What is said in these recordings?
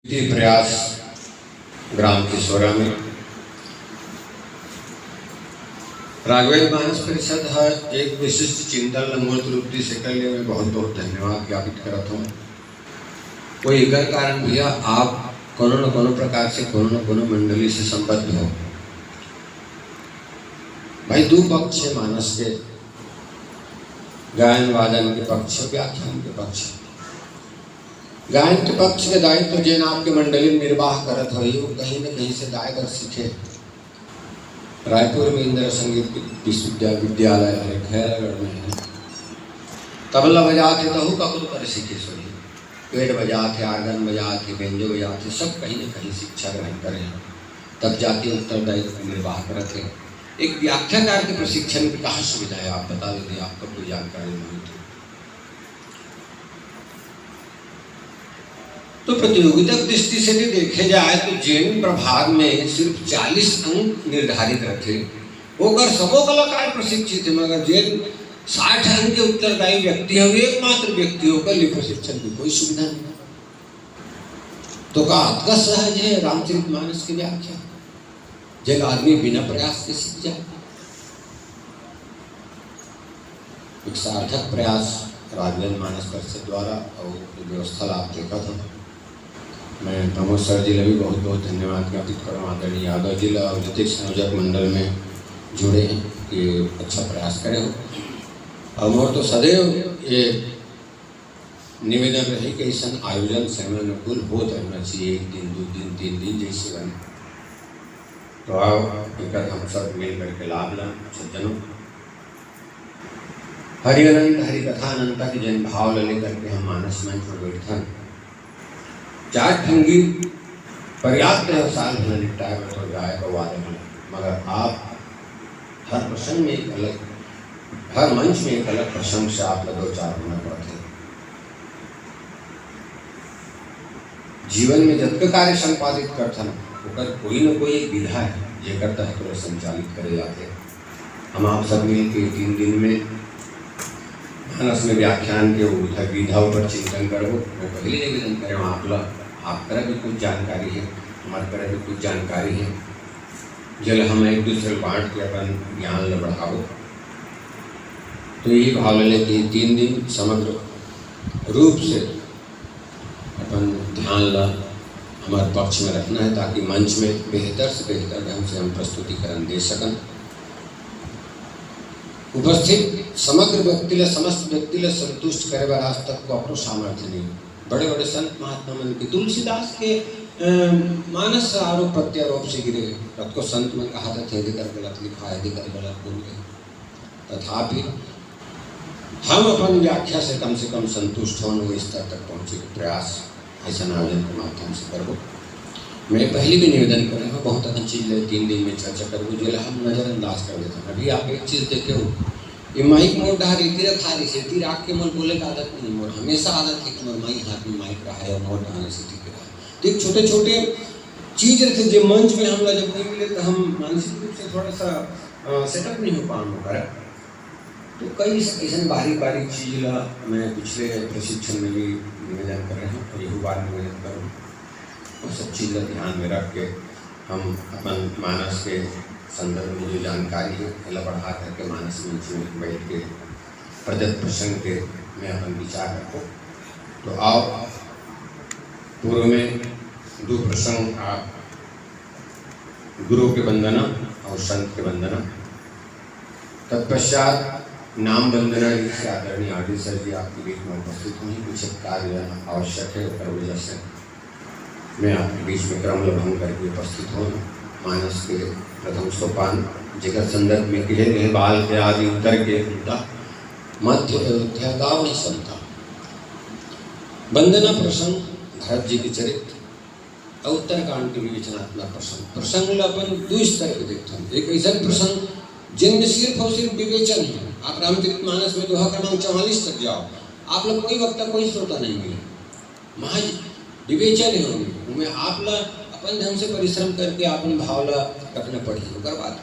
प्रयास ग्राम किशोरा में राघवेंद्र मानस परिषद है एक विशिष्ट चिंतन मूर्त रूपी से कर लिए मैं बहुत बहुत धन्यवाद ज्ञापित करता हूँ। कोई एक कारण भैया आप कोनो न कोनो प्रकार से कोनो न कोनो मंडली से संबद्ध हो। भाई दो पक्ष है मानस के, गायन वादन के पक्ष, व्याख्यान के पक्ष। गायन के पक्ष के दायित्व जिन आपके मंडली निर्वाह करत हो कहीं न कहीं से गायक सीखे। रायपुर में इंद्र संगीत विश्वविद्यालय है, खैरगढ़ में है। तबला बजाते तो ककुल पर सीखे सोई, पेट बजाते, आर्गन बजाते, बेंजो बजाते, सब कहीं न कहीं शिक्षा ग्रहण करें तब जाके उत्तरदायित्व निर्वाह करते हैं। एक व्याख्याकार के प्रशिक्षण की कहाँ सुविधा है आप बता देते, आपको कोई जानकारी नहीं थी तो प्रतियोगिता दृष्टि से भी देखे जाए तो जैन प्रभाग में सिर्फ 40 अंक निर्धारित रखे होकर सबो कलाकार प्रशिक्षित है, मगर जैन 60 अंक के उत्तरदायी व्यक्ति है, एकमात्र व्यक्ति होकर लिए प्रशिक्षण की कोई सुविधा नहीं। तो का अतका सहज है रामचरितमानस की व्याख्या, जब आदमी बिना प्रयास के सीख जाए। एक सार्थक प्रयास राघवेंद्र मानस परिषद द्वारा और व्यवस्था लाभ देखा था। मैं प्रमोद सर जी ने भी बहुत बहुत धन्यवाद ज्ञापित करूँ। आदरणीय यादव जी और नीतिश संयोजक मंडल में जुड़े हैं कि अच्छा प्रयास करे हो। और मोर तो सदैव ये निवेदन रहे कि ऐसा आयोजन समय अनुकूल होत रहना चाहिए, 1 दिन 2 दिन 3 दिन जैसे बने। तो आओ एक हम सब मिल करके लाभ लें सज्जनों। हरि अनंत हरि कथा अनंता की जन भाव ले करके हम मानस मंच पर बैठा 4 ठंगी पर्याप्त है, साल भर निपटाए तो गाय को वादन, मगर आप हर प्रसंग में एक अलग, हर मंच में एक अलग प्रसंग से आप लोग 2-4 होना पड़ते। जीवन में जब कार्य संपादित करता ना कोई न कोई एक विधा है ये करता है तो संचालित करे जाते। हम आप सब मिल के 3 दिन में मानस में व्याख्यान के विधाओं पर चिंतन करो। वो पहले निवेदन करें आप तरह भी कुछ जानकारी है, हमारे तरह भी कुछ जानकारी है, जल हम एक दूसरे बांट के अपन ज्ञान ल बढ़ाओ। तो यही भाव ले कि 3 दिन समग्र रूप से अपन ध्यान ला हमारे पक्ष में रखना है ताकि मंच में बेहतर से बेहतर ढंग से हम प्रस्तुतिकरण दे सकन। उपस्थित समग्र व्यक्ति ले, समस्त व्यक्ति ले संतुष्ट करे वाला आज तक को अपनो सामर्थ्य नहीं। बड़े बड़े संत महात्मा मन के तुलसीदास के मानस आरोप प्रत्यारोप से गिरे, तब को संत मन कहा था कर गलत लिखा है, कर गलत बोल गए। तथापि हम अपन व्याख्या से कम संतुष्ट हों, वो स्तर तक पहुँचे के प्रयास ऐसा आयोजन के माध्यम से करो। मैं पहले भी निवेदन कर रहा हूँ, बहुत अच्छी चीज़ है 3 दिन में चर्चा करो जो हम नज़रअंदाज कर देते हैं। अभी आप एक चीज़ देखे हो, ये माइक मोर डहा रेती रखा रही से ती राख के मोर बोले का आदत नहीं, मोर हमेशा आदत है कि मोर माइक हाथ में माइक रहा है और मोर डहाने से ठीक रहा। तो एक छोटे छोटे चीज़ रहते जो मंच में हम लोग जब नहीं मिले तो हम मानसिक रूप से थोड़ा सा सेटअप नहीं हो पाऊँ कर। तो कई ऐसा बारीक चीज़ ला मैं पिछले प्रशिक्षण में भी निवेदन कर रहे हैं और यही बार निवेदन करूँ। और सब चीज़ ध्यान में रख के हम अपन मानस के संदर्भ में जो जानकारी है पहला बढ़ा करके मानस मंच में बैठ के प्रदत्त प्रसंग के में अपन विचार रखो। तो आओ पूर्व में 2 प्रसंग आप गुरु के वंदना और संत के वंदना, तत्पश्चात नाम वंदना से आदरणीय आरडी सर जी आपके बीच में उपस्थित हुई। कुछ कार्य आवश्यक है और वजह से मैं आपके बीच में क्रम भंग करके उपस्थित हूँ। मानस के प्रथम सोपान जगत संदर्भ में कहे गए बाल के आदि उत्तर के उल्टा मध्य अयोध्या गाँव नहीं संता वंदना प्रसंग भरत जी के चरित्र और उत्तरकांड के विवेचनात्मक प्रसंग अपन 2 स्तर पे देखते हैं। एक ऐसा प्रसंग जिनमें सिर्फ और सिर्फ विवेचन है। आप रामचरितमानस में दोहा क्रमांक 44 तक जाओ, आप लोग कोई वक्ता कोई श्रोता नहीं मिले, महज विवेचन है उनमें। आप लोग अपन ढंग से परिश्रम करके आपने भाव ला रखना पड़ी ओकर बाद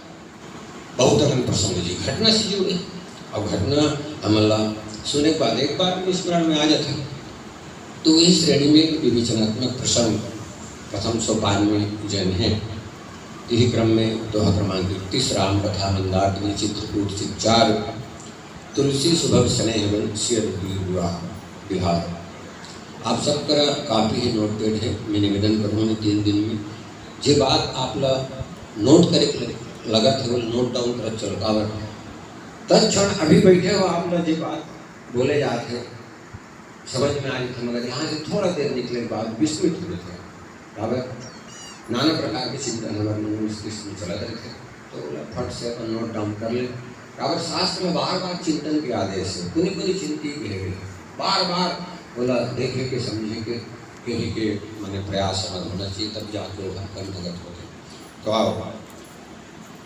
बहुत अगन प्रसंग जी घटना से जुड़े और घटना हमला सुने के बाद एक बार स्मरण में आ जाता है। तो इस श्रेणी में विवेचनात्मक प्रसंग प्रथम सोपान में जैन है। यही क्रम में दोहा क्रमांक 31 राम कथा मंदाकिनी चित्रकूट चिच्चार तुलसी सुभग स्नेह सिर विवाह बिहार। आप सबका काफ़ी है नोटपेड है। मैं निवेदन करूँगा 3 दिन में जे बात आपला नोट करे लगा थे वो नोट डाउन कर चल कावर तत्क्षण अभी बैठे हो आप लोग जे बात बोले जाते समझ में आ रही थे, मगर यहाँ से थोड़ा देर निकले के बाद 20 मिनट हुए थे कावर नाना प्रकार के चिंतन हमारे मन मस्तिष्क में चला रहे थे। तो बोला फट से अपन नोट डाउन कर ले। कावर शास्त्र में बार बार चिंतन के आदेश है, कुनी कुनी चिंती घेरे बार बार बोला देखे के समझे के कहीं के मैंने प्रयास होना चाहिए तब जाके वो कर्मगत होते। तो आओ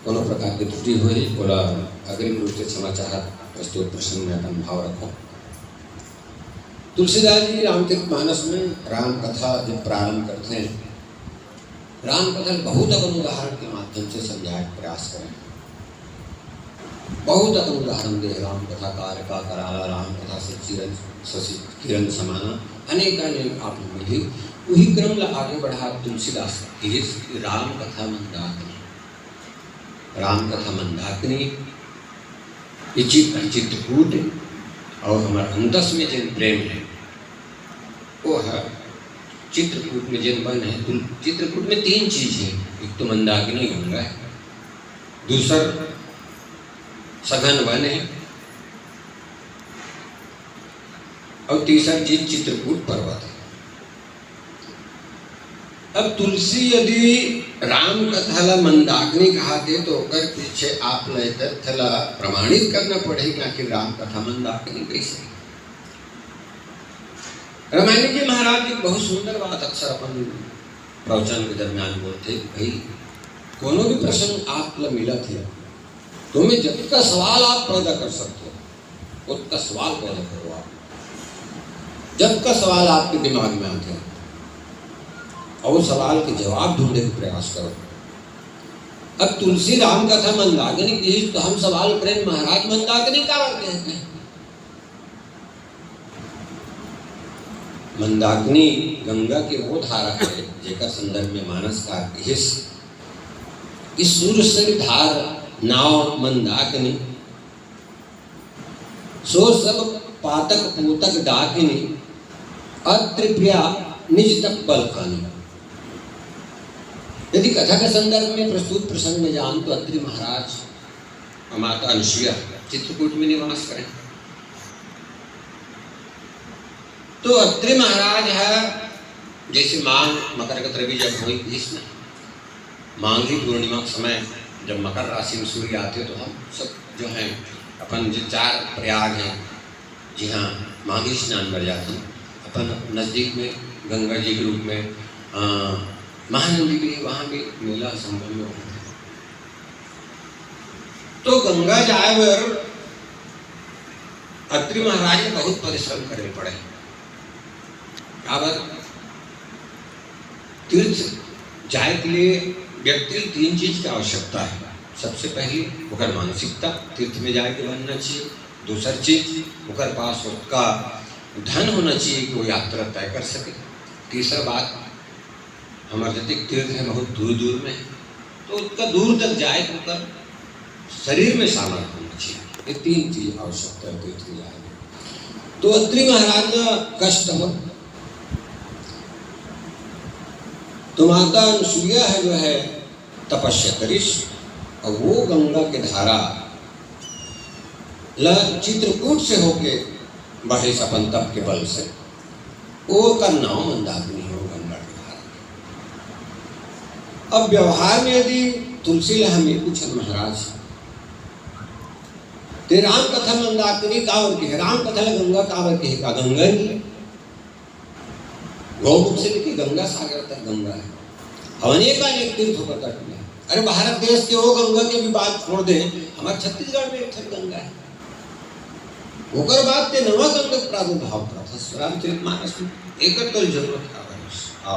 कोनो प्रकार की त्रुटि हुई बोला अग्रिम रूप से समाचार प्रस्तुत प्रसंग में अपन भाव रखो। तुलसीदास जी रामचरितमानस में राम कथा जब प्रारंभ करते हैं, राम कथा बहुत अपन उदाहरण के माध्यम से समझाने का प्रयास करें। बहुत अपन उदाहरण दे राम कथा कार का कराला राम कथा से किरण समाना अनेक अनेक आप मिली वही क्रम ला आगे बढ़ा तुलसीदास राम कथा मंदाकिनी। राम कथा मंदाकिनी ये चित्रकूट और हमारे अंतस में जिन प्रेम है वो है चित्रकूट में जिन बन है। चित्रकूट में 3 चीज है, एक तो मंदाकिनी गंगा है, दूसर सघन वन है और तीसरा चीज चित्रकूट पर्वत है। अब तुलसी यदि राम कथा मंदाकिनी कहाते तो ओकर पीछे आप तथ्य प्रमाणित करना पड़ेगा कि राम कथा मंदाकिनी कैसे। रामायण जी महाराज एक बहुत सुंदर बात अक्सर अपन प्रवचन के दरमियान बोलते, भाई कोनो भी प्रसंग आप मिला थे तुम्हें जब का सवाल आप पैदा कर सकते हो उसका सवाल पैदा करो। आप जब का सवाल आपके दिमाग में आते हैं और सवाल के जवाब ढूंढने का प्रयास करो। अब तुलसी राम कथा मंदाकिनी की तो हम सवाल करें महाराज मंदाकिनी का कहते हैं। मंदाकिनी गंगा के वो धारा है जेकर संदर्भ में मानस का इस सूर्य से धार नाव मंदाकिनी सो सब पातक पूतक डाकिनी अत्रिप्रिया निज तक बलकानी। यदि कथा के संदर्भ में प्रस्तुत प्रसंग में जान तो अत्रि महाराज और माता अनुसुईया चित्रकूट में निवास करें। तो अत्रि महाराज है जैसे मांग मकर गत्रवी जब हुई इसमें मांगी पूर्णिमा के समय जब मकर राशि में सूर्य आते तो हम सब जो हैं अपन जो 4 प्रयाग हैं जी हाँ मांगी स्नान कर जाते हैं। अपन नज़दीक में गंगा जी के रूप में महानंदी भी वहाँ भी मेला संभव में होता है। तो गंगा जाए बर अत्रि महाराज ने बहुत परिश्रम करने पड़े। तीर्थ जाए के लिए व्यक्ति 3 चीज की आवश्यकता है। सबसे पहली ओकर मानसिकता तीर्थ में जाए के बनना चाहिए। दूसरी चीज ओकर पास उसका धन होना चाहिए कि वो यात्रा तय कर सके। तीसरा बात हमारे नजदीक तीर्थ है बहुत दूर दूर में तो उसका दूर तक जाए तो ओकर शरीर में सामर्थ्य होना चाहिए। ये 3 चीज आवश्यकता है तीर्थ में जाए। तो अत्रि महाराज का कष्ट हो तो माता अनुसुईया है जो है तपस्या करिश और वो गंगा के धारा चित्रकूट से होके बहे सपन तप के बल से वो का नाम मंदाकिनी हो गंगा के धारा। अब व्यवहार में यदि तुलसी हम ये पूछन महाराज ते राम कथा मंदाकिनी कावर की है, राम कथा गंगा कावर की है का गंगा ही गौमुख से लेके गंगा सागर तक गंगा है। अनेक अनेक तीर्थ होकर तट में। अरे भारत देश के वो गंगा के भी बात छोड़ दे हमारे छत्तीसगढ़ में एक गंगा है होकर बात ते नवा गंगा प्रादुर्भाव रामचरितमानस में एक जरूरत है।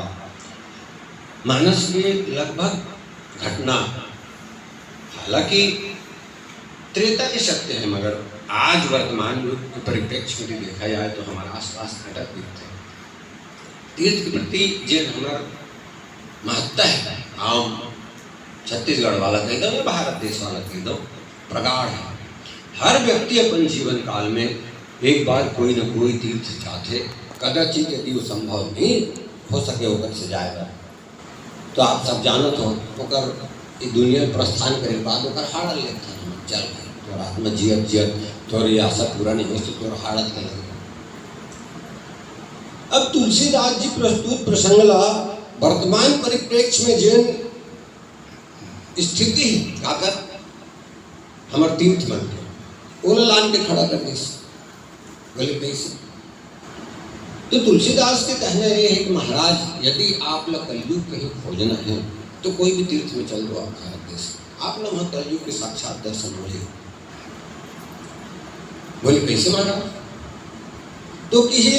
मानस में लगभग घटना हालांकि त्रेता के सत्य है मगर आज वर्तमान युग के परिप्रेक्ष्य में देखा जाए तो हमारा आसपास घटक दिखते हैं। तीर्थ के प्रति जिन हमारा महत्ता है, आम छत्तीसगढ़ वाला कह दो या भारत देश वाला कह दो, प्रगाढ़ है। हर व्यक्ति अपन जीवन काल में एक बार कोई न कोई तीर्थ चाहे, कदाचित यदि वो संभव नहीं हो सके होकर से जाएगा। तो आप सब जानत हो ओकर ई दुनिया प्रस्थान करे बाद ओकर हाड़ल लेता है, चल गए तो रात में जियत जियत तोर आशा पूरा नहीं हो तो तोर हाड़त कर लगे। अब तुलसीदास जी प्रस्तुत प्रसंग ला वर्तमान परिप्रेक्ष्य में जीवन स्थिति आकर हमारे तीर्थ मन के ओला लान के खड़ा करने से गलत नहीं से। तो तुलसीदास के कहना यह है कि महाराज यदि आप लोग कलयुग कहीं खोजना है तो कोई भी तीर्थ में चल दो, आप भारत देश आप लोग वहाँ कलयुग के साक्षात दर्शन हो जाए। बोले कैसे महाराज? तो किसी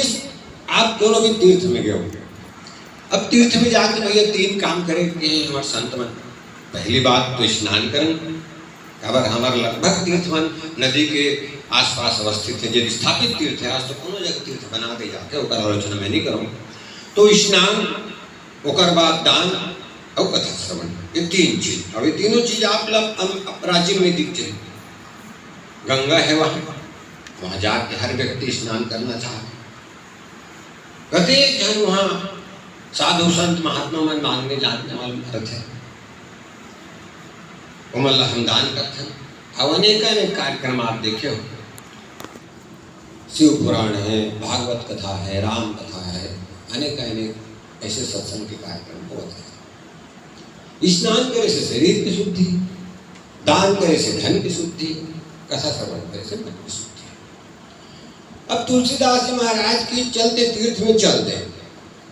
आप दोनों भी तीर्थ में गए होंगे। अब तीर्थ में जाकर भैया तीन काम करें हमारे संत मन। पहली बात तो स्नान करें, अगर हमारे लगभग तीर्थवन नदी के आसपास अवस्थित है, यदि स्थापित तीर्थ है, आज तो कोनो जगह तीर्थ बना दे जाके ओकर आलोचना मैं नहीं करूँ। तो स्नान, ओकर बाद दान और कथा श्रवण, ये तीन चीज। अब ये तीनों चीज आप लोग राज्य में दिख जाए। गंगा है वहाँ जाके हर व्यक्ति स्नान करना चाहे। कहते जन वहाँ साधु संत महात्मा मन मांगने जानने वाले भरत है, उमल्ला हम दान करते हैं। अब अनेक कार्यक्रम आप देखे हो, शिव पुराण है, भागवत कथा है, राम कथा है, अनेक ऐसे सत्संग के कार्यक्रम बहुत है। स्नान करे से शरीर की शुद्धि, दान करे से धन की शुद्धि, कथा श्रवण करे से मन की शुद्धि। अब तुलसीदास जी महाराज की चलते तीर्थ में चलते।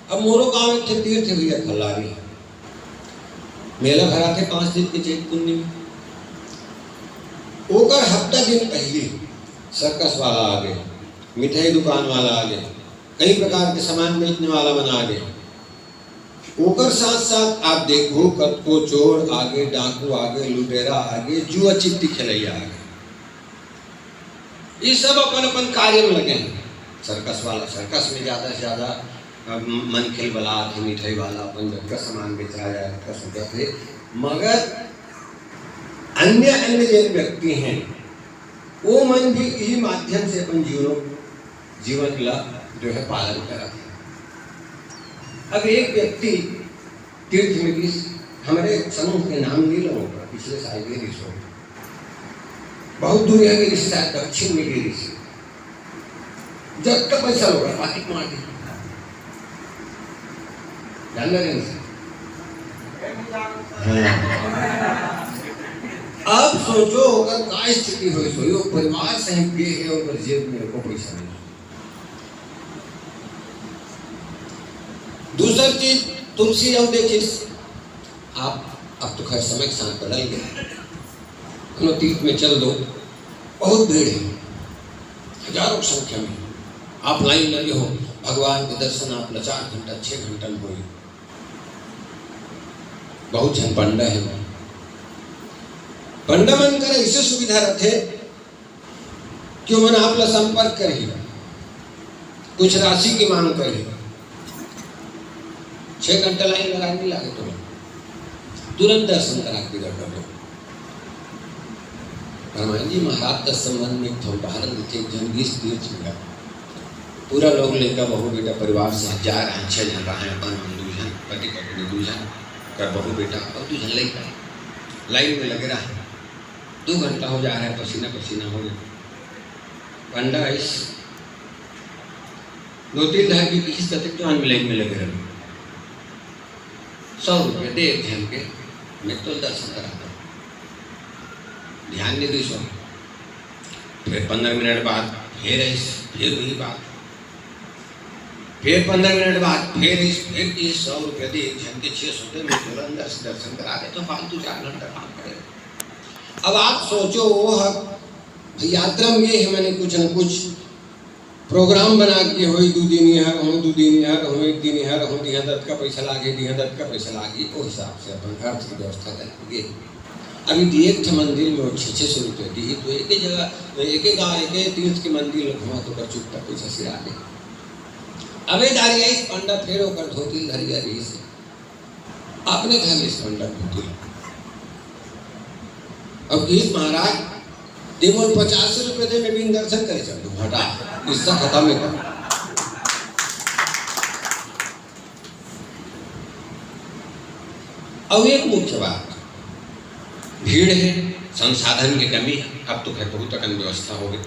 अब मोरो गांव में थे तीर्थ भैया खल्लारी, मेला भरा थे 5 दिन के चैत पुण्य में। ओकर हफ्ता दिन पहले सर्कस वाला आ गए, मिठाई दुकान वाला आ गए, कई प्रकार के सामान बेचने वाला बना गए। ओकर साथ साथ आप देखो कतको चोर आगे, डाकू आगे, लुटेरा आगे, जुआ चिट्ठी खिलैया आगे। ये सब अपन अपन कार्य में लगे हैं। सर्कस वाला सर्कस में ज़्यादा से ज़्यादा मन खेल वाला थे, मिठाई वाला अपन जब का सामान बेचा जाए। मगर अन्य अन्य जो व्यक्ति हैं वो मन भी इसी माध्यम से अपन जीवन ला जो है पालन करा। अब एक व्यक्ति तीर्थ में किस हमारे समूह के नाम नहीं लूँगा, पिछले साल गिरी सो बहुत दूर है, गिरी शायद दक्षिण में गिरी से जब तक पैसा होगा पाकिट मार दी जान रहे हैं। अब सोचो अगर क्या स्थिति हुई सो यो परिवार से हम गए हैं और जेब में को पैसा नहीं। दूसरी चीज तुलसी अब देखिए आप, अब तो खैर समय के साथ बदल गया, तीर्थ में चल दो, बहुत भीड़ है, हजारों की संख्या में आप लाइन लगे हो, भगवान के दर्शन आप 4 घंटा 6 घंटा में हो। बहुत जन पंडा है, पंडा मन कर ऐसे सुविधा रखे कि मन आप ला संपर्क करे, कुछ राशि की मांग करे, 6 घंटा लाइन लगा नहीं लगे तो तुरंत दर्शन करा के दो। हनुमान जी महाराज का संबंध में तो उदाहरण देते, जंगीस तीर्थ में पूरा लोग लेकर बहू बेटा परिवार से जा रहे हैं, 6 जन रहे हैं, दूजन पति पत्नी दूजन कर बहू बेटा और दूजन लेकर लाइन में लगे रहे। 2 घंटा हो जा रहा है, पसीना पसीना हो गया। पंडा इस 2-3 ढाई की किसी तक तो लाइन में लगे रहे। 100 रुपये दे एक जन के, मैं तो दर्शन कराता हूँ, ध्यान नहीं दी। सो फिर 15 मिनट बाद फिर वही बात, फिर 15 मिनट बाद फिर 100 रुपये दे एक जन के, 600 में तुरंत दर्शन करा दे तो फालतू 4 घंटा काम करेगा। अब आप सोचो वो यात्रा में है, मैंने कुछ न कुछ प्रोग्राम बना के हो, 2 दिन यहाँ रहूँ, 2 दिन यहाँ रहूँ, 1 दिन यहाँ रहूँ, दिहा दत्त का पैसा लागे, दिहा दत्त का पैसा लागे, वो हिसाब से अपन अर्थ की व्यवस्था करेंगे। अभी एक मंदिर में 600 रुपये दी तो एक ही जगह एक तीर्थ के मंदिर घुमा तो कर चुपता पैसा सिरा दे। अबे दारिया इस पंडा फेर होकर धोती धरिया रही से आपने खाली स्पंदन होती। अब गीत महाराज देवल 50 रुपए दे में भी दर्शन करे चल दो हटा इसका खत्म है। अब एक मुख्य बात, भीड़ है, संसाधन की कमी है। अब तो खैर बहुत अकन व्यवस्था हो गई।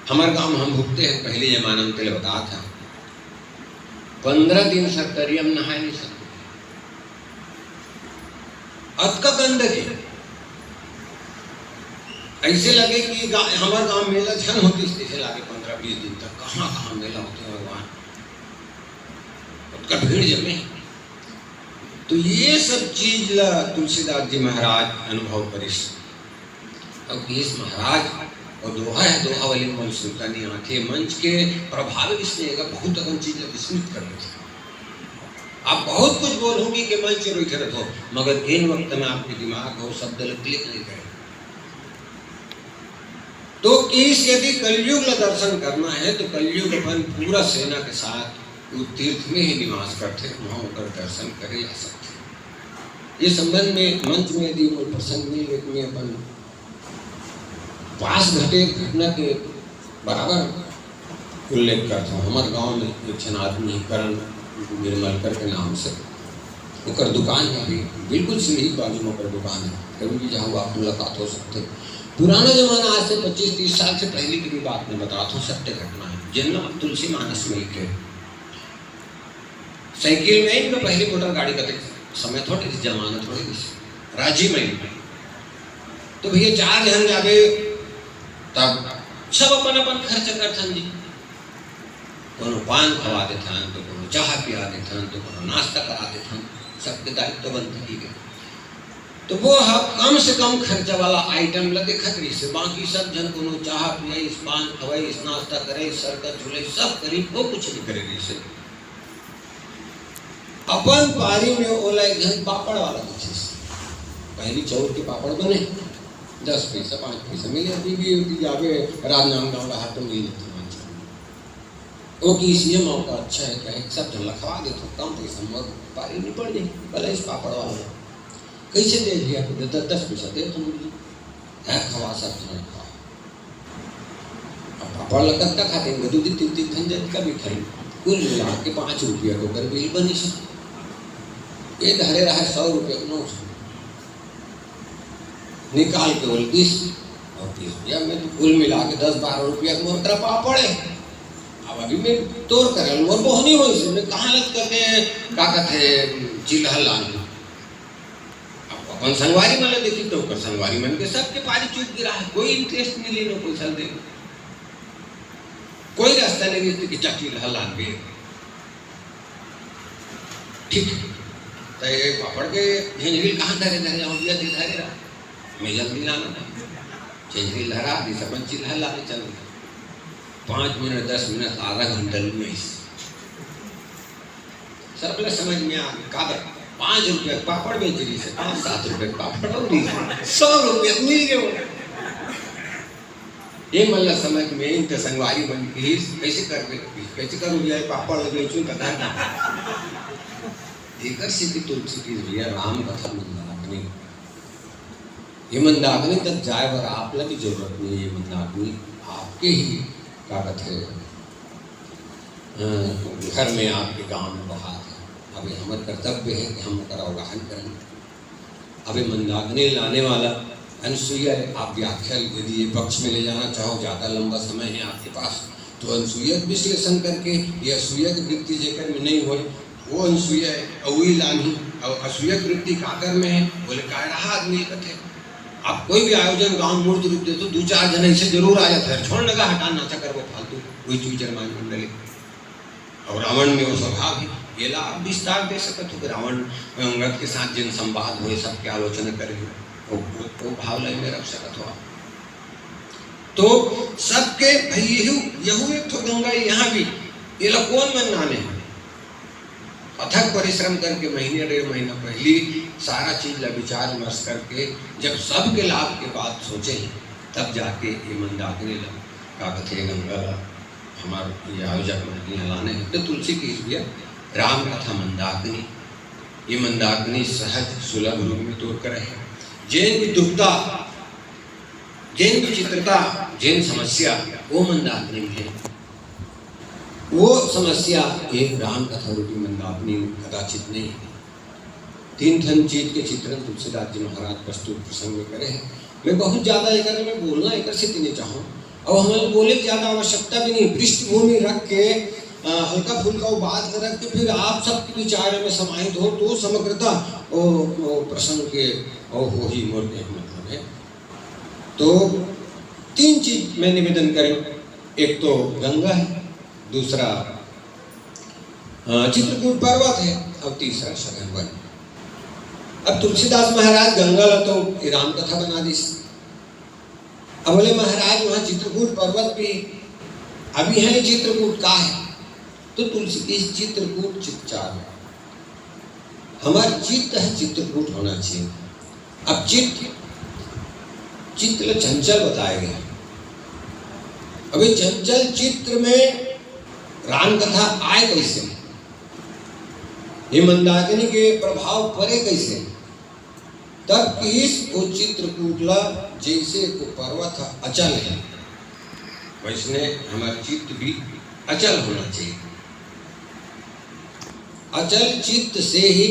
हमारे गांव में हम भुगते हैं, पहले ये मानव तेल बता था 15 दिन सर दरिया में नहाए नहीं सकते। अत का गंदगी ऐसे लगे कि हमारे गांव मेला छन होती, इससे लागे 15-20 दिन तक कहाँ कहाँ मेला होते हैं भगवान, उसका भीड़ जमे। तो ये सब चीज ला तुलसीदास जी महाराज अनुभव करिस। अब इस महाराज और दोहा है, दोहा वाली मन सुल्तानी आंखें मंच के प्रभाव इसने बहुत अगम चीज विस्मृत कर दी। आप बहुत कुछ बोलोगे कि मंच बैठे रहो, मगर इन वक्त में आपके दिमाग हो शब्द क्लिक नहीं करे। तो इस यदि कलयुग का दर्शन करना है तो कलयुग अपन पूरा सेना के साथ तीर्थ में ही निवास करते, वहां होकर दर्शन करे जा सकते। ये संबंध में मंच में यदि कोई प्रसंग मिल गए में अपन पास घटे घटना के बराबर उल्लेख करता हूँ। हमारे गांव में एक जन आदमी करण निर्मलकर के नाम से ओकर दुकान है, अभी बिल्कुल सीढ़ी बाजू में ओकर दुकान है। कभी भी जाओ आप मुलाकात हो सकते। पुराना जमाना आज से 25-30 साल से पहले की भी बात मैं बताता हूँ, सत्य घटना है। जिन्ना तुलसी मानस में लिखे साइकिल में इनका पहली मोटर गाड़ी का समय थोड़ी जमाना थोड़ी राजी में तो भैया 4 जन जावे तब सब अपन अपन खर्च करथन जी। कोनो पान खवा देथन, तो कोनो चाह पिया देथन, तो कोनो नाश्ता करा देथन, सबके दायित्व तो बनते ही गए। तो वो कम से कम खर्चा वाला आइटम ला देखत रही से, बाकी सब जन कोनो चाह पिए, पान खवाई, नाश्ता करे, सरकत झूले सब करी, वो कुछ नहीं करे रही से। अपन पारी में ओला एक घन पापड़ वाला कुछ पहली चौर के पापड़ बने 10 पैसा 5 पैसा मिले। अभी भी जावे राजनांदगांव रहा तो मिल जाती वो कि इसलिए मौका अच्छा है क्या सब जन लखवा दे तो कम पैसा मोर पारी नहीं पड़ जाए। भले इस पापड़ वाला कैसे दे दिया तो 10 पैसा दे तुम है खवा सब जन खा। अब पापड़ लगत का खाते हैं 2-3 धंजन का भी खरीद कुल मिला के 5 रुपया को कर बिल बनी से ये धरे रहा 100 रुपये का नोट निकाल के बोल 20 और 30 रुपया में तो कुल मिला के 10-12 रुपया मोर तरफ पापड़ है। अब अभी मैं तोड़ कर मोर बोहनी हो इसे मैं कहाँ लग करके का कहते चिल्हल लाने। अब अपन संगवारी वाले देखी तो कर संगवारी मन के सबके पारी चूक गिरा है, कोई इंटरेस्ट नहीं लेनो पैसा दे, कोई रास्ता नहीं देते कि चाची लहलान गए ठीक तो ये पापड़ के झंझरी कहाँ धरे धरे जाऊँ दिया दे धरे रहा मैं जल्दी लाना था झंझरी लहरा दी सब पंची लहलाने चल 5 मिनट 10 मिनट आधा घंटा में सबले समझ में आ गया काबर 5 रुपये पापड़ बेच रही से 5-7 रुपये पापड़ और 100 रुपये मिल गए। ये मतलब समझ में इनके संगवारी बन के कैसे करूँ भैया पापड़ लगे चुन पता देकर सिद्धि तुलसी की भैया राम कथा मंदाकिनी ये मंदाकिनी तक जाए और आप लगी जरूरत नहीं। ये मंदाकिनी आपके ही क्या कहते घर में आपके गांव में बहा है। अभी हमारा कर्तव्य है कि हम उसका अवगाहन करें। अभी मंदाकिनी लाने वाला अनसुईया है। आप व्याख्या यदि ये पक्ष में ले जाना चाहो ज़्यादा लंबा समय है आपके पास तो अनसुईया विश्लेषण करके ये असूया की वृत्ति जेकर में नहीं हो वो अनसुईया है अवी लानी और असूया की वृत्ति काकर में है बोले कह रहा आदमी कथे। आप कोई भी आयोजन गांव मूर्त रूप दे तो 2-4 जन ऐसे जरूर आ जाते हैं, छोड़ लगा हटा नाचा कर वो फालतू वही चीजर मान मंडली। और रावण में वो स्वभाव है ये ला आप विस्तार दे सकते हो कि रावण अंगद के साथ जिन संवाद हुए सबके आलोचना करेंगे वो भाव लय में रख सकते हो। तो सबके यहू एक तो गंगा यहाँ भी ये लोग कौन मन नाने अथक परिश्रम करके महीने 1.5 महीना पहले सारा चीज ला विचार विमर्श करके जब सबके लाभ के बाद सोचे तब जाके ये मंदाकिनी ला का कथे गंगा हमारे ये आयोजक यहाँ लाने तो तुलसी की इसलिए राम कथा मंदाकिनी ये मंदाकिनी सहज सुलभ रूप में तोड़ कर है। जैन विद्युक्ता, जैन विचित्रता, जैन समस्या वो मंदाकिनी में है। वो समस्या एक राम कथा रूपी मंदाकिनी में कदाचित नहीं है। तीन ठन चीज के चित्रण तुलसीदास जी महाराज प्रस्तुत प्रसंग में करे हैं। मैं बहुत ज्यादा एक में बोलना एक से नहीं चाहूँ, और हमें बोले ज्यादा आवश्यकता भी नहीं। पृष्ठभूमि रख के हल्का फुल्का वो बात रख के फिर आप सबके विचार में समाहित हो तो समग्रता वो प्रसंग के और हो ही मोर के मतलब है। तो तीन चीज मैं निवेदन करें, एक तो गंगा है, दूसरा चित्रकूट पर्वत है, और तीसरा सघन वन। अब तुलसीदास महाराज गंगा ला तो राम कथा बना दी। अब बोले महाराज वहां चित्रकूट पर्वत भी अभी है, चित्रकूट का है तो तुलसी इस चित्रकूट चित्चार है। हमारा चित्त है चित्रकूट होना चाहिए। अब चित्र चंचल बताया गया। अभी चंचल चित्र में राम कथा आए कैसे, ये मंदाकिनी के प्रभाव पड़े कैसे, तब इस वो चित्रकूटला जैसे को पर्वत अचल है वैसने हमारा चित्त भी अचल होना चाहिए। अचल चित्त से ही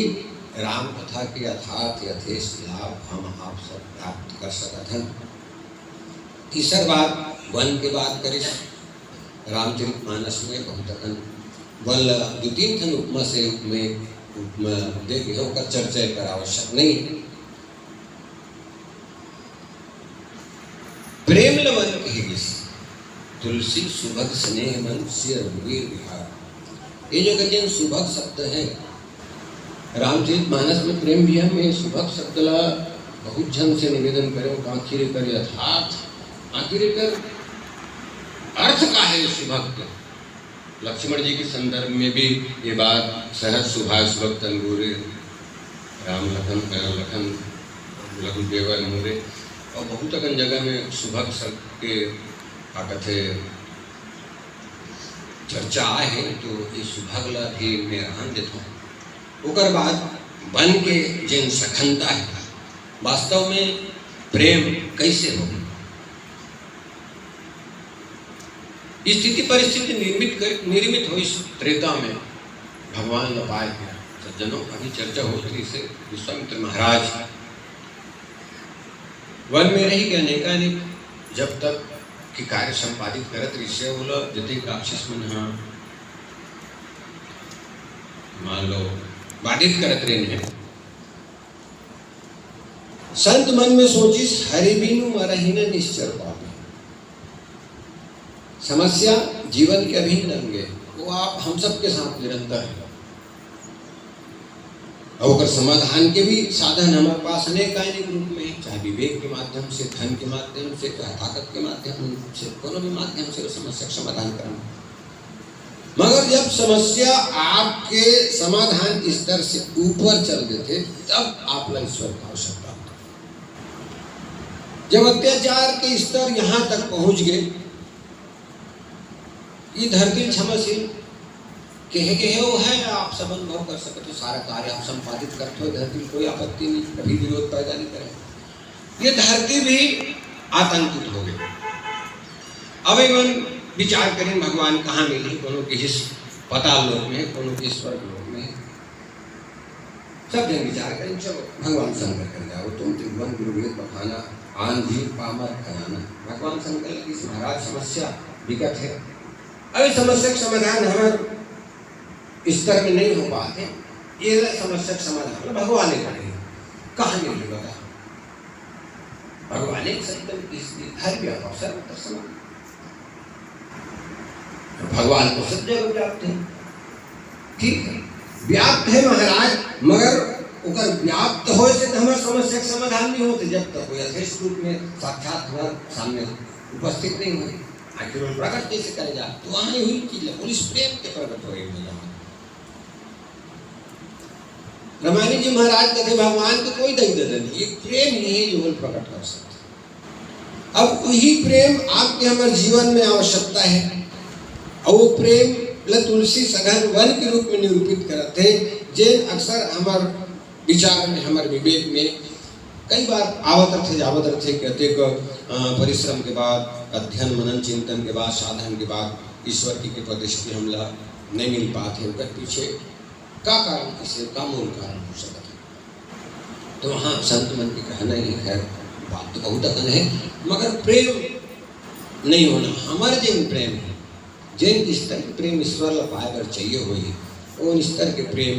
राम कथा के यथार्थ यथेष्ट लाभ हम आप सब प्राप्त कर सकते हैं। तीसर बात वन के बात करिस रामचरितमानस में बहुत वन दो तीन खन उपमा से उपमा देखे होकर चर्चा कर आवश्यक नहीं। प्रेम लवन कहेगिस तुलसी सुभग स्नेह मन सिर रघुवीर विहार। ये जो कहते सुभग शब्द है रामचरितमानस में प्रेम भी में सुभग शब्द ला बहुत जन से निवेदन करो आखिर कर यथार्थ आखिर कर अर्थ का है सुभग। लक्ष्मण जी के संदर्भ में भी ये बात सहज सुभाष भक्त अंगूरे राम लखन लखन लघु देवर मोरे, और बहुत अगन जगह में सुभग शब्द के कथे चर्चा आए हैं। तो ये सुभग ला भी मैं रहन देता हूँ। उकर बाद वन के जिन सखनता है वास्तव में प्रेम कैसे हो, स्थिति परिस्थिति निर्मित हो इस त्रेता में भगवान लपाए गया। सज्जनों अभी चर्चा हो रही से विश्वामित्र महाराज वन में रही के अनेकानेक जब तक कि कार्य संपादित करत ऋषि बोला जति राक्षस मन हाँ मान लो बाधित करत रेन है। संत मन में सोचिस हरि बिनु मरहि न निश्चर पावे। समस्या जीवन के अभिन्न अंग है, वो आप हम सबके साथ निरंतर है। और समाधान के भी साधन हमारे पास अनेक रूप में है, चाहे विवेक के माध्यम से, धन के माध्यम से, चाहे ताकत के माध्यम से, कोनो भी माध्यम से समस्या का समाधान करना। मगर जब समस्या आपके समाधान स्तर से ऊपर चल देते तब आप ईश्वर की आवश्यकता होती। जब अत्याचार के स्तर यहां तक पहुंच गए, ये धरती क्षमाशील कहे वो है, आप सब अनुभव कर सकते हो, सारा कार्य आप संपादित करते हो, धरती कोई आपत्ति नहीं, कभी विरोध पैदा नहीं करे। ये धरती भी आतंकित हो गई। अब मन विचार करें भगवान कहाँ मिली, कोनो के पताल लोक में है, कोनो के स्वर्ग लोक में है। सब जन विचार करें, चलो भगवान शंकर कर जाओ, तुम त्रिभुवन गुरुवेद बखाना आन भी पामर कराना। भगवान शंकर की महाराज समस्या विकट है। अभी समस्या का समाधान हमारे स्तर में नहीं हो पाते, ये समस्या का समाधान भगवान ने करे। कहाँ मिले बता, भगवान एक सत्य हर व्यापक सर्वत्र समान, भगवान को सब जगह व्याप्त है। ठीक है, व्याप्त है महाराज, मगर उकर व्याप्त हो से हमारे समस्या का समाधान नहीं होते जब तक वो यथेष्ट रूप में साक्षात हमारे सामने उपस्थित नहीं हुए। आखिर वो प्रकट कैसे करे जा, तो वहां हुई चीज पुलिस प्रेम के प्रकट हो गए। रामायण जी महाराज कहते भगवान को कोई दई नहीं, एक प्रेम ही है जो प्रकट कर सकते। अब वही प्रेम आपके हमारे जीवन में आवश्यकता है, और वो प्रेम तुलसी सघन वन के रूप में निरूपित करते हैं। जैन अक्सर हमारे विचार में हमारे विवेक में कई बार आवत रथे कहते परिश्रम के बाद अध्ययन मनन चिंतन के बाद साधन के बाद ईश्वर की कृपा दृष्टि हमला नहीं मिल पाते उनके पीछे का कारण किसी का मूल कारण हो सकता है। तो हाँ संत मन की कहना ही है, बात तो बहुत अगन है, मगर प्रेम नहीं होना हमारे जिन प्रेम है, जिन स्तर के प्रेम ईश्वर पाकर चाहिए हुई उन स्तर के प्रेम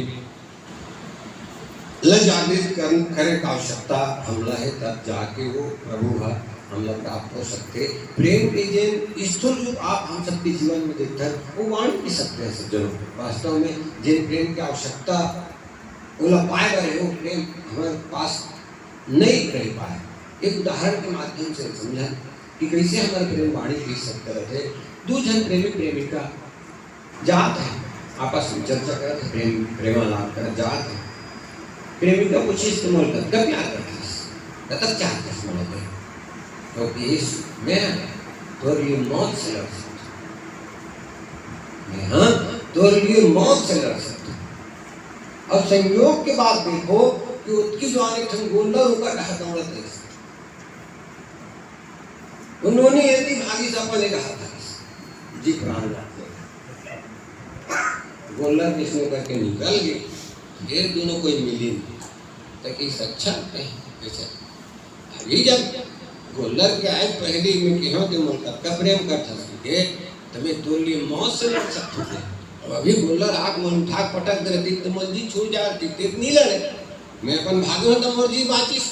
ल जागृत करे का आवश्यकता हमला है, तब जाके वो प्रभु है हमला प्राप्त हो सकते। प्रेम के जिन स्थूल रूप आप हम सबके जीवन में देखते हैं वो वाणी नहीं सकते हैं सज्जनों। वास्तव में जिन प्रेम की आवश्यकता वो पाए गए वो प्रेम हमारे पास नहीं रह पाए। एक उदाहरण के माध्यम से समझा कि कैसे हमारे प्रेम वाणी लिख सकते रहते। दो जन प्रेमी प्रेमिका जात है, आपस में चर्चा करते प्रेम प्रेमालाप कर जात है, प्रेमिका कुछ इस्तेमाल कर कब प्यार करती तब चाह कर क्योंकि मैं तोर लिए मौत से लड़ सकता, मैं हाँ तोर लिए मौत से लड़ सकता। अब संयोग के बाद देखो कि उसकी जो आने ठन गोंडा होकर कहा दौड़त है, उन्होंने यदि भागी सापा ले कहा था जी प्राण जाते गोल्लर किसने करके निकल गए, फिर दोनों कोई मिली नहीं ताकि सच्चा कैसे अभी जब गोल्लर के आए पहले में कि हाँ तुम का प्रेम करता सके तुम्हें तो लिए मौत से लड़ सकते थे। अब अभी गोल्लर आग मन उठा पटक दे रही तो मर्जी छूट जाती नहीं लड़े, मैं अपन भागे तो मर्जी बाचिस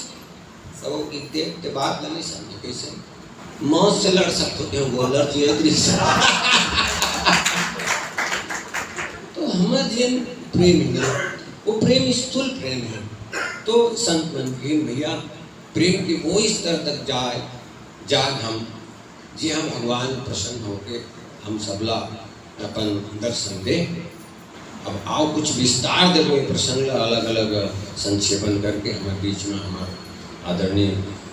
सब इतने बात नहीं समझे कैसे मौत से लड़ सकते थे गोल्लर जी तो हमारे जिन प्रेम है वो प्रेम स्थूल प्रेम है। तो संत मन की भैया प्रेम के वो स्तर तक जाए हम जी हम भगवान प्रसन्न होके हम सबला अपन दर्शन दे। अब आओ कुछ विस्तार दे वो प्रसंग अलग अलग संक्षेपण करके हमारे बीच में हमारे आदरणीय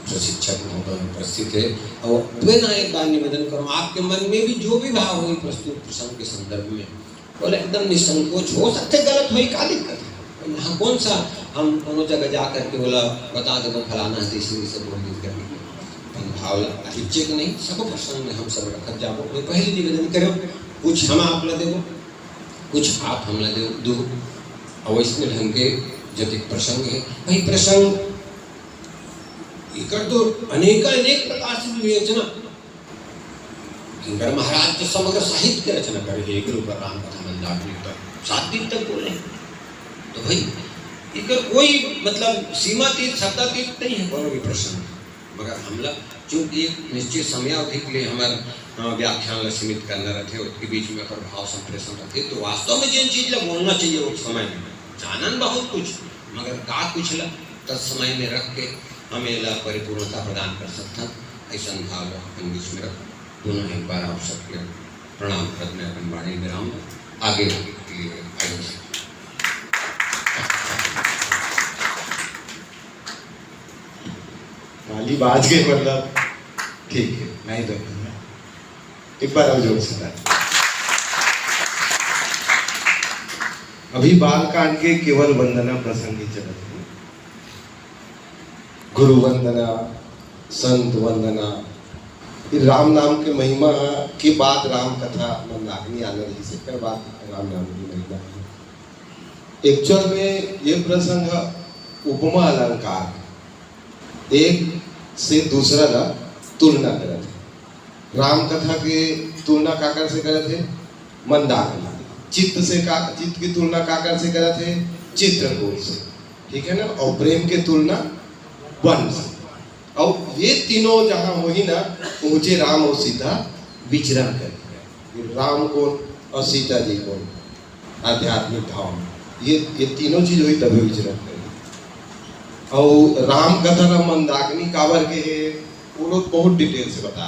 प्रशिक्षक महोदय उपस्थित है और मैं ना एक बार निवेदन करूँ आपके मन में भी जो भी भाव हुई प्रस्तुत प्रसंग के संदर्भ में बोले एकदम निसंकोच हो सकते, गलत हुई का दिक्कत है, यहाँ कौन सा हम दोनों जगह जा करके बोला बता दो फलाना है इसी से बोल दी करने भाव हिच्चे को नहीं सब प्रसंग में हम सब रखत जाबो। मैं पहले निवेदन करो कुछ हम आप ला देवो कुछ आप हम ला दो अवश्य ढंग के जतिक प्रसंग है वही प्रसंग इकर तो अनेक प्रकार से विवेचना किंकर महाराज के समग्र साहित्य की रचना करे एक रूप राम कथा मंदाकिनी पर 7 दिन तक बोले तो भाई इकर कोई मतलब सीमातीत शब्दातीत नहीं है कोई भी प्रश्न, मगर हमला चूंकि एक निश्चित समयावधि के लिए हमारे व्याख्यान सीमित करना रहते उसके बीच में प्रभाव संप्रेषण रहते तो वास्तव में जिन चीज ला बोलना चाहिए उस समय में जानन बहुत कुछ मगर का कुछ ला तत्समय में रख के हमें ला परिपूर्णता प्रदान कर सकता ऐसा भाव अपन बीच में रख दोनों एक बार आप सबके प्रणाम करने अपन वाणी विराम आगे ताली बाज गई मतलब ठीक है नहीं तो एक बार और जोर से अभी बाल कांड के केवल वंदना प्रसंग ही चलते हैं, गुरु वंदना संत वंदना राम नाम के महिमा के बाद राम कथा मंदाकिनी आने रही से फिर बात राम नाम की महिमा। एक्चुअल में ये प्रसंग उपमा अलंकार एक से दूसरा का तुलना करे थे। राम कथा के तुलना काकर से करे थे मंदाकिनी, चित्त की तुलना काकर से करे थे चित्रकूट से, ठीक है ना, और प्रेम के तुलना वन से। और ये तीनों जहां हुई ना पहुंचे राम और सीता विचरण करते, राम कौन और सीता जी कौन आध्यात्मिक धाम, ये तीनों चीज हुई तभी विचरण करें। और राम कथा ना मंदाकिनी काबर के है वो लोग बहुत डिटेल से बता।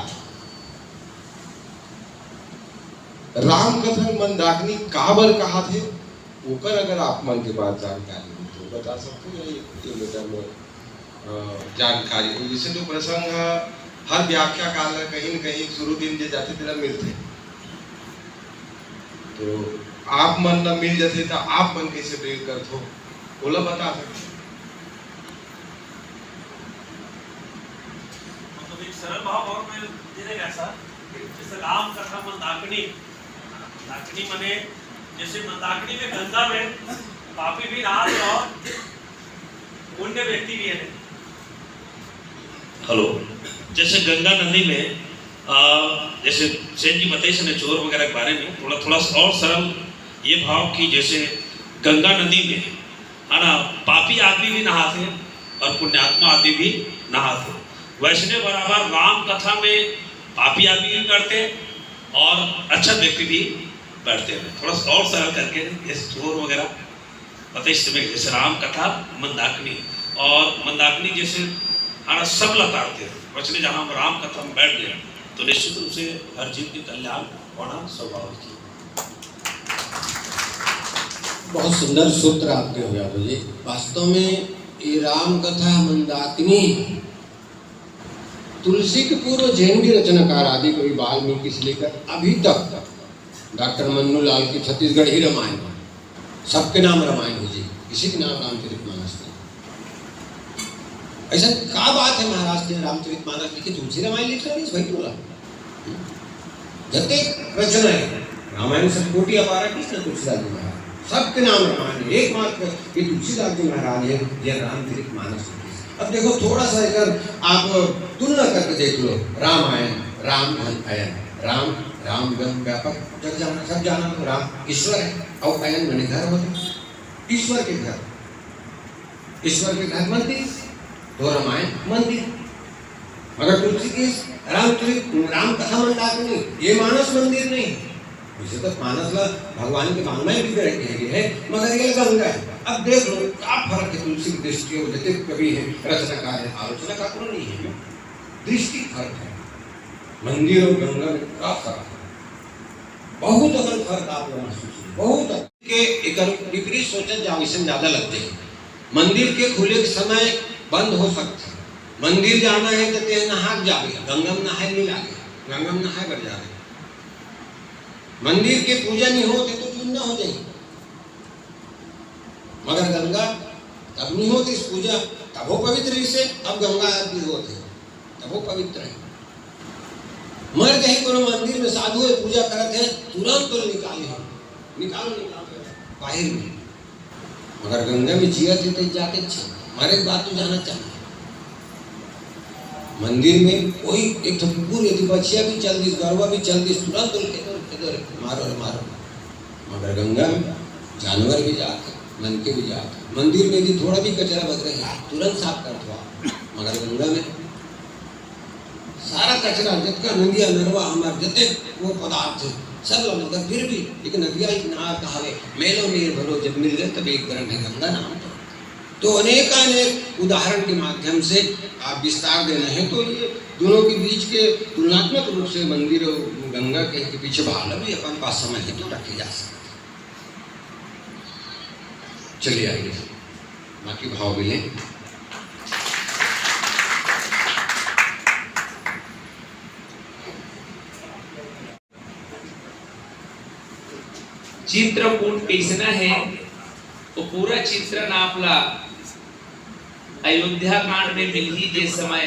राम कथा मंदाकिनी काबर कहा थे ऊपर अगर आप मन के बाद जानकारी तो बता सकते हैं ये बेटा में जानकारी जैसे तो प्रसंग हर व्याख्या काल में कहीं न कहीं शुरू दिन जे जाते तेरा मिलते तो आप मन न मिल जाते तो आप मन कैसे प्रेम करते हो बोला बता सकते सरल भाव और में देने कैसा जैसे राम कथा मंदाकिनी मंदाकिनी माने जैसे मंदाकिनी में गंगा में पापी भी नाथ और पुण्य व्यक्ति भी है। हेलो, जैसे गंगा नदी में जैसे सेठ जी बताइए ने चोर वगैरह के बारे में थोड़ा और सरल ये भाव कि जैसे गंगा नदी में है ना पापी आदमी भी नहाते हैं और पुण्यात्मा आदमी भी नहाते हैं, वैष्णव बराबर राम कथा में पापी आदमी भी करते हैं और अच्छा व्यक्ति भी बैठते हैं। थोड़ा सा और सरल करके जैसे चोर वगैरह बताइए समय जैसे राम कथा मंदाकिनी और मंदाकिनी जैसे हमारा सब लताड़ते हैं वैष्णव जहाँ हम राम कथा में बैठ गए तो निश्चित रूप से हर जीव के कल्याण होना स्वाभाविक है। बहुत सुंदर सूत्र आपके हो यादव जी। वास्तव में ये राम कथा मंदाकिनी तुलसी के पूर्व जैन भी रचनाकार आदि कवि वाल्मीकि से लेकर अभी तक डॉक्टर मन्नू लाल की छत्तीसगढ़ ही रामायण सबके नाम रामायण हो जी, किसी के नाम रामचरितमानस नहीं। ऐसा क्या बात है महाराज ने रामचरितमानस लिखी, तुलसी रामायण लिख रहे भाई बोला जते रचना है रामायण सब कोटि अपारा किसने तुलसीदास जी महाराज सबके नाम रामायण एकमात्र ये तुलसीदास जी महाराज है यह रामचरितमानस। अब देखो थोड़ा सा अगर आप तुलना करके देख लो रामायण राम धन अयन राम राम गण व्यापक जग जाना सब जाना तो राम ईश्वर है और अयन बने घर होते ईश्वर के घर मंदिर तो रामायण मंदिर। मगर तुलसी की राम कथा मंदाकिनी ये मानस मंदिर नहीं, इसे तो मानस ला भगवान के मानना भी रहती है मगर ये गंगा है। अब देख लो क्या फर्क है तुलसी की दृष्टि और जैसे कवि है रचनाकार है आलोचना का कोई नहीं है, दृष्टि फर्क है। मंदिर और गंगा में क्या फर्क है, बहुत अगर फर्क आप महसूस बहुत के एक विपरीत सोचन जाविशन ज्यादा लगते हैं। मंदिर के खुले के समय बंद हो सकते हैं, मंदिर जाना है तो ते नहा जावे गंगा में नहाए नहीं लागे गंगा में नहाए बढ़ जावे, मंदिर के पूजा नहीं होते तो पुण्य हो जाए मगर गंगा तब नहीं होती इस पूजा तब वो पवित्र इसे अब गंगा आदि होते तब वो पवित्र है। मर गए कोनो मंदिर में साधु पूजा करते हैं तुरंत तो निकालो बाहर में, मगर गंगा में जिया थे जाके हमारे बात तो जाना चाहिए। मंदिर में कोई एक तो कुकुर यदि बच्चिया भी चल दी गरवा भी चल दी तुरंत मारो मारो, मगर गंगा में जानवर भी जाते मन के भी जाते, मंदिर में यदि थोड़ा भी कचरा बच रहा है तुरंत साफ कर दो, मगर गंगा में सारा कचरा जितना नदिया नरवा हमारे जितने वो पदार्थ सब मगर फिर भी एक नदिया ना कहावे मेलो नीर भरो जब मिल गए तब एक गरम है गंगा नाम। तो अनेक उदाहरण के माध्यम से आप विस्तार देना है तो ये दोनों के बीच के तुलनात्मक रूप से मंदिर और गंगा के पीछे भावना भी अपन पास समय है तो रखे जा सकते। चलिए आइए बाकी भाव भी लें। चित्रकूट कैसना है तो पूरा चित्रण आपला अयोध्या कांड में मिल ही जे समय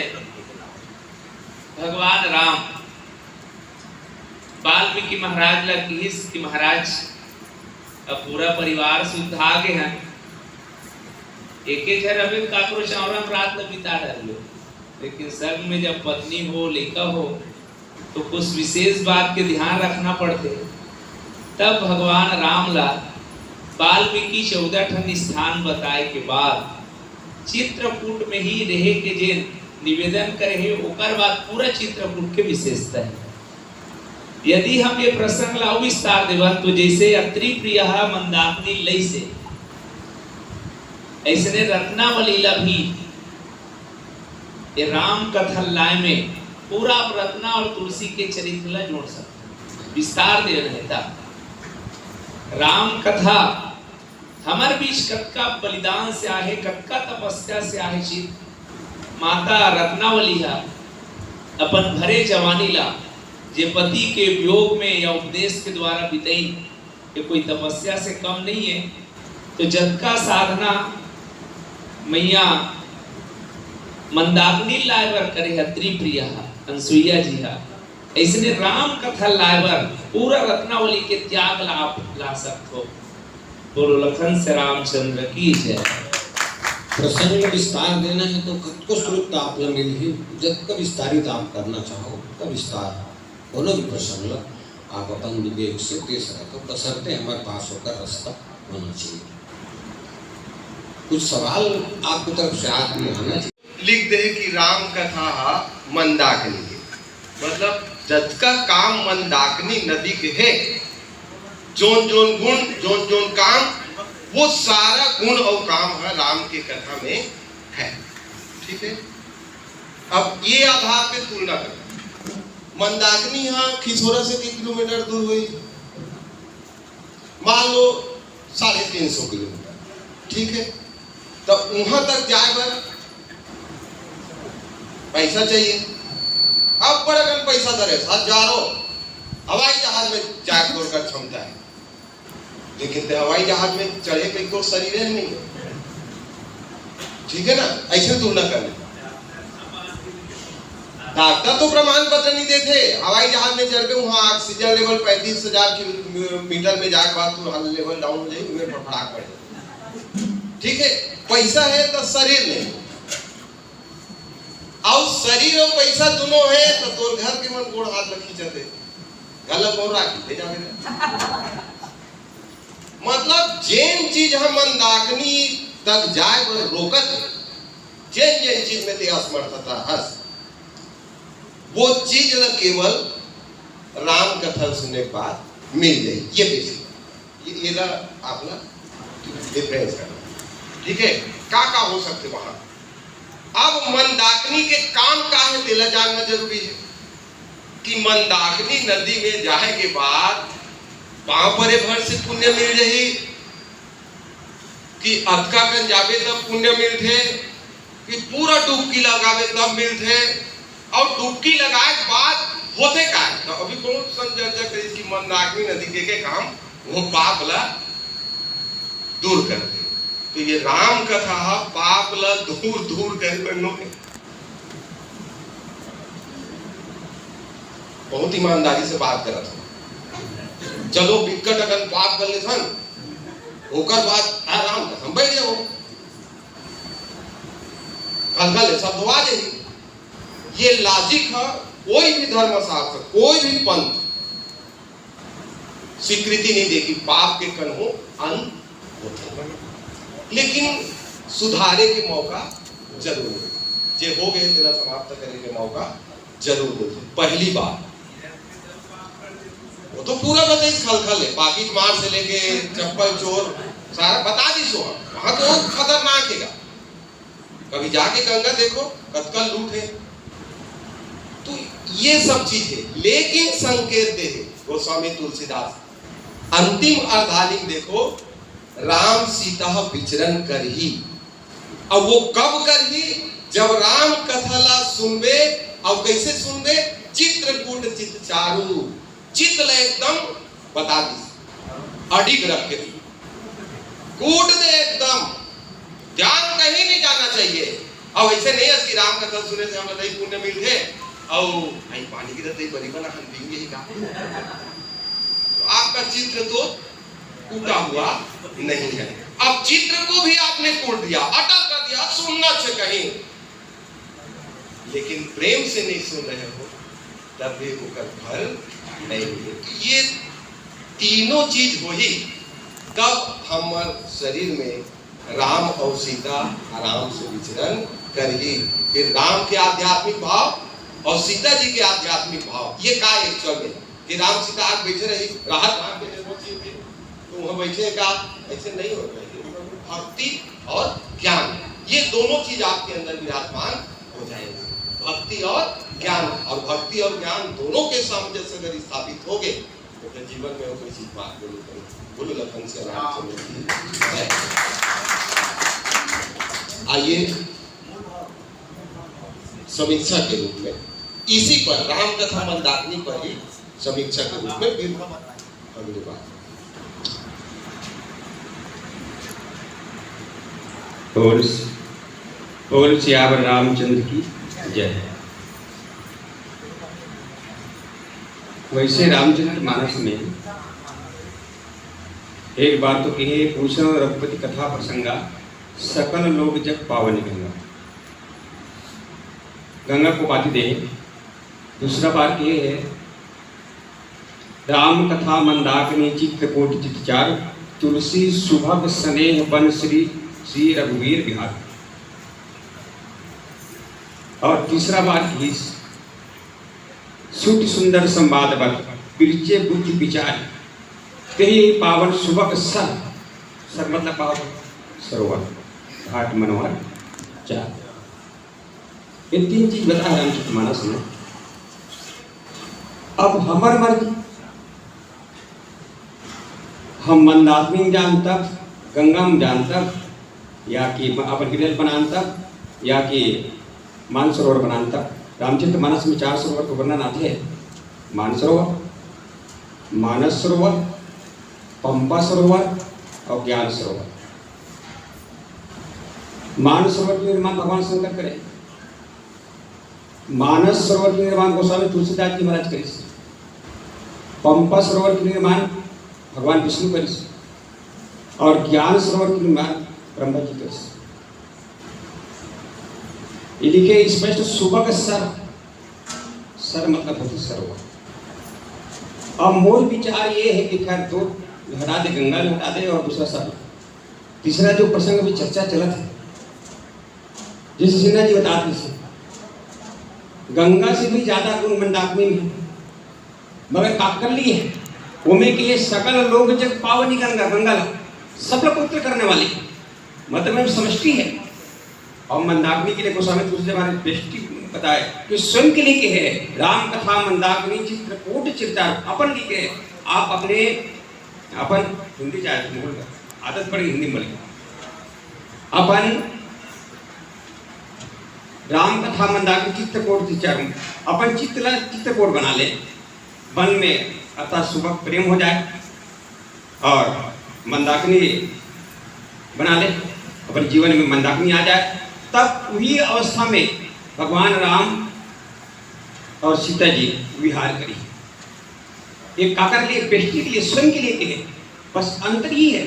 भगवान राम वाल्मीकि महाराज लगी कि महाराज अब पूरा परिवार शुद्ध आगे हैं एक घर अभी काकरो चावरा रात में बिता डालो, लेकिन संग में जब पत्नी हो लेका हो तो कुछ विशेष बात के ध्यान रखना पड़ते। तब भगवान राम ला वाल्मीकि 14 ठन स्थान बताए के बाद चित्रकूट में ही रहे के जे निवेदन करे है ओकर बाद पूरा चित्रकूट के विशेषता है। यदि हम ये प्रसंग ला विस्तार देवन तो जैसे अत्रि प्रिय मंदाकिनी लई से ऐसने रत्नावली ला भी ये राम कथा लाए में पूरा रत्ना और तुलसी के चरित्र ला जोड़ सकते विस्तार दे रहता। राम कथा हमार बीच कतका बलिदान से आहे कतका तपस्या से आहे चित माता रत्नावली हा अपन भरे जवानी ला जे पति के वियोग में या उपदेश के द्वारा बिताई ये कोई तपस्या से कम नहीं है। तो जतका साधना मैया मंदाकिनी लाए बर करे अत्रि प्रिय अनसुईया जी हा ऐसने राम कथा लाइवर पूरा रत्नावली के त्याग लाभ ला सकते हो। बोलो लखन से रामचंद्र की जय। प्रसंग में विस्तार देना है तो कुछ रूपता आप मिल ही जब का विस्तारित आप करना चाहो का विस्तार कोनो भी प्रसंग आप अपन विवेक से दे सको बसरते हमारे पास होकर रास्ता होना चाहिए। कुछ सवाल आपकी तरफ से आदमी आना चाहिए। लिख दे कि राम कथा मंदाकिनी के मतलब जतका काम मंदाकिनी नदी के है जोन जोन गुण जोन जोन काम वो सारा गुण और काम है राम की कथा में है। ठीक है, अब ये आधार पे तुलना करें। मंदाकिनी यहाँ खिसोरा से कितने किलोमीटर दूर हुई? मान लो 350 किलोमीटर। ठीक है, तब वहां तक जाए पर पैसा चाहिए। अब बड़ा कन पैसा दरे हजारों हवाई जहाज में जाए का क्षमता है, लेकिन हवाई जहाज में चढ़े के कोई शरीर नहीं है। ठीक है ना, ऐसे तुलना कर। डॉक्टर तो प्रमाण पत्र नहीं देते, हवाई जहाज में चढ़ के वहां ऑक्सीजन लेवल 35,000 मीटर में जाके बाद तो लेवल डाउन हो जाए, उन्हें फड़फड़ाक पड़ जाए। ठीक है, पैसा है तो शरीर नहीं, और शरीर और पैसा दोनों है तो तोर घर के मन गोड़ हाथ रखी जाते गलत और राखी ले जावे। मतलब जेन चीज हम मंदाकिनी तक जाए पर रोकत जेन जेन चीज में ते असमर्थता हस वो चीज न केवल राम कथा सुनने के बाद मिल जाए। ये बेसिक ये आपला डिफरेंस करना। ठीक है, का हो सकते वहां। अब मंदाकिनी के काम का है तेला जानना जरूरी है कि मंदाकिनी नदी में जाए के बाद पांव परे भर से पुण्य मिल जाही कि अधका कन जावे तब पुण्य मिलते कि पूरा डुबकी लगावे तब मिलते और डुबकी लगाए के बाद होते का तो अभी बहुत संजय करे कि मंदाकिनी नदी के काम वो पाप ला दूर करते। तो ये राम कथा पाप ला दूर दूर कर बहुत ईमानदारी से बात करत हो। चलो विकट अगर पाप कर ले सन होकर बाद आराम कथा बैठ जाओ कल सब दुआ जाइए। ये लॉजिक है, कोई भी धर्मशास्त्र कोई भी पंथ स्वीकृति नहीं देगी पाप के कन हो अंत होते, लेकिन सुधारे के मौका जरूर है। जे हो गए तेरा समाप्त करने के मौका जरूर होते। पहली बात वो तो पूरा बताइए खलखल है, बाकी मार से लेके चप्पल चोर सारा बता दी सो वहां तो खतरनाक है। कभी जाके गंगा देखो कतकल लूट है, तो ये सब चीज है। लेकिन संकेत दे गोस्वामी तुलसीदास अंतिम अर्धालिक देखो राम सीता विचरण कर ही। अब वो कब कर ही? जब राम कथा ला सुनबे और कैसे सुनबे? चित्रकूट चित चारू चित एकदम बता दी अडिग रख के कूट दे एकदम ध्यान कहीं नहीं जाना चाहिए। अब ऐसे नहीं है कि राम कथा सुने से हम बताइए पुण्य मिल गए और भाई पानी की तरह बड़ी बना हम पीएंगे ही का। आपका चित्र तो टूटा हुआ नहीं है। अब चित्र को भी आपने कूट दिया, अटल कर दिया, सुनना से कहीं, लेकिन प्रेम से नहीं सुन रहे हो तब भी होकर फल नहीं मिले। ये तीनों चीज हो ही तब हमारे शरीर में राम और सीता आराम से विचरण कर ही। फिर राम के आध्यात्मिक भाव और सीता जी के आध्यात्मिक भाव ये का एक चल कि राम सीता आग बैठे रही राहत राम के तो वहां बैठे का ऐसे नहीं हो रही। भक्ति और ज्ञान ये दोनों चीज आपके अंदर विराजमान हो जाएगी। भक्ति और ज्ञान, और भक्ति और ज्ञान दोनों के सामंजस्य अगर स्थापित हो गए तो फिर जीवन में कोई चीज बात बोलो लखन से आइए समीक्षा के रूप में इसी पर राम कथा मंदाकिनी पर ही समीक्षा के रूप में फिर अगली बात। और सियावर रामचंद्र की जय। वैसे रामचरित मानस में एक बात तो कही, पूछो रघुपति कथा प्रसंगा, सकल लोग जग पावन गंगा। गंगा को बाती दे। दूसरा बात ये है, राम कथा मंदाकिनी चित्रकूट चितचार, तुलसी सुभग स्नेह बन श्री श्री रघुवीर बिहार। और तीसरा बात ही, सुट सुंदर संवाद बल, बिरचे बुद्धि विचार, कही पावन सुबक सर, सर मतलब पावन सरोवर, घाट मनोहर चार। ये तीन चीज बता है रामचरितमानस में। अब हमर मर्जी, हम मंदाकिनी में जान तक, गंगा में जान तक, या कि अपन गिरल बनान तक, या कि मानसरोवर बनान तक। रामचरितमानस में 4 सरोवर का वर्णन आते हैं। मानसरोवर, मानस सरोवर, पंपा सरोवर और ज्ञान सरोवर। मानस सरोवर का निर्माण भगवान शंकर करे, मानस सरोवर के निर्माण गोस्वामी तुलसीदास जी महाराज करे, पंपा सरोवर के निर्माण भगवान विष्णु करे, और ज्ञान सरोवर के निर्माण ब्रह्मा जी करे। ये लिखे स्पष्ट, सुबह सर, सर मतलब होती सरोवर। अब मूल विचार ये है कि खैर दो हटा दे, गंगा में हटा दे, और दूसरा सर। तीसरा जो प्रसंग अभी चर्चा चलत है, जिस सिन्हा जी बताते हैं, गंगा से भी ज्यादा गुण मंदाकिनी में, मगर काकली है उमे के ये सकल लोग जग पावनी गंगा, गंगा सब लोग पवित्र करने वाली, मतलब में समष्टि है। और मंदाकिनी के लिए गोस्वामी तुलसी हमारे बेष्टि बताए कि स्वयं के लिए के है, राम कथा मंदाकिनी चित्रकूट चिरचार, अपन लिखे है। आप अपने अपन हिंदी चाहे मूल आदत पड़ी हिंदी में, अपन राम कथा मंदाकिनी चित्रकूट चिरचार, अपन चित्रकूट बना ले, वन में अतः सुबह प्रेम हो जाए, और मंदाकिनी बना ले, अपने जीवन में मंदाकिनी आ जाए, तब वही अवस्था में भगवान राम और सीता जी विहार करी। एक काकर के लिए, बेष्टि के लिए, स्वयं के लिए के लिए, बस अंतर ही है।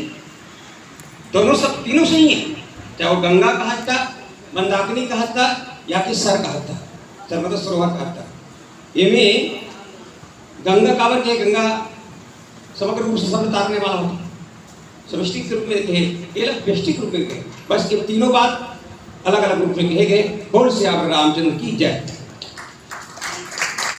दोनों सब तीनों सही है, चाहे वो गंगा कहा था, मंदाकिनी कहा था, या कि सर कहा था, सर मतलब सरोवर कहा था। इनमें गंगा कावर के, गंगा समग्र रूप से सब तारने वाला होता, समष्टि के रूप में कहे, ये लोग बेष्टि के रूप में कहे। बस ये तीनों बात अलग अलग रूप में कहे गए। बोल श्री रामचंद्र की जय।